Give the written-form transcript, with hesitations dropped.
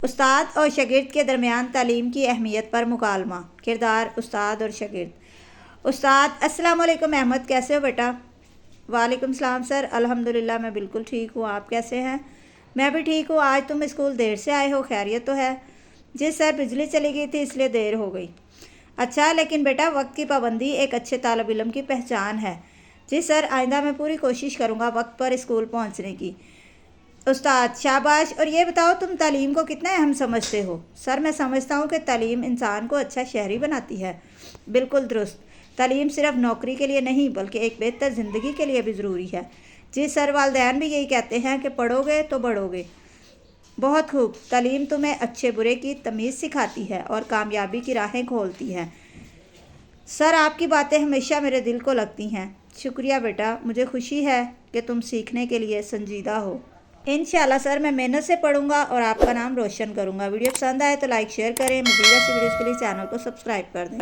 استاد اور شاگرد کے درمیان تعلیم کی اہمیت پر مکالمہ۔ کردار استاد اور شاگرد۔ استاد: السلام علیکم احمد، کیسے ہو بیٹا؟ وعلیکم السلام سر، الحمدللہ میں بالکل ٹھیک ہوں، آپ کیسے ہیں؟ میں بھی ٹھیک ہوں۔ آج تم اسکول دیر سے آئے ہو، خیریت تو ہے؟ جی سر، بجلی چلی گئی تھی اس لیے دیر ہو گئی۔ اچھا، لیکن بیٹا وقت کی پابندی ایک اچھے طالب علم کی پہچان ہے۔ جی سر، آئندہ میں پوری کوشش کروں گا وقت پر اسکول پہنچنے کی۔ استاد: شاباش، اور یہ بتاؤ تم تعلیم کو کتنا اہم سمجھتے ہو؟ سر، میں سمجھتا ہوں کہ تعلیم انسان کو اچھا شہری بناتی ہے۔ بالکل درست، تعلیم صرف نوکری کے لیے نہیں بلکہ ایک بہتر زندگی کے لیے بھی ضروری ہے۔ جی سر، والدین بھی یہی کہتے ہیں کہ پڑھو گے تو بڑھو گے۔ بہت خوب، تعلیم تمہیں اچھے برے کی تمیز سکھاتی ہے اور کامیابی کی راہیں کھولتی ہے۔ سر، آپ کی باتیں ہمیشہ میرے دل کو لگتی ہیں۔ شکریہ بیٹا، مجھے خوشی ہے کہ تم سیکھنے کے لیے سنجیدہ ہو۔ انشاءاللہ سر، میں محنت سے پڑھوں گا اور آپ کا نام روشن کروں گا۔ ویڈیو پسند آئے تو لائک شیئر کریں، مزید ایسی ویڈیوز کے لیے چینل کو سبسکرائب کر دیں۔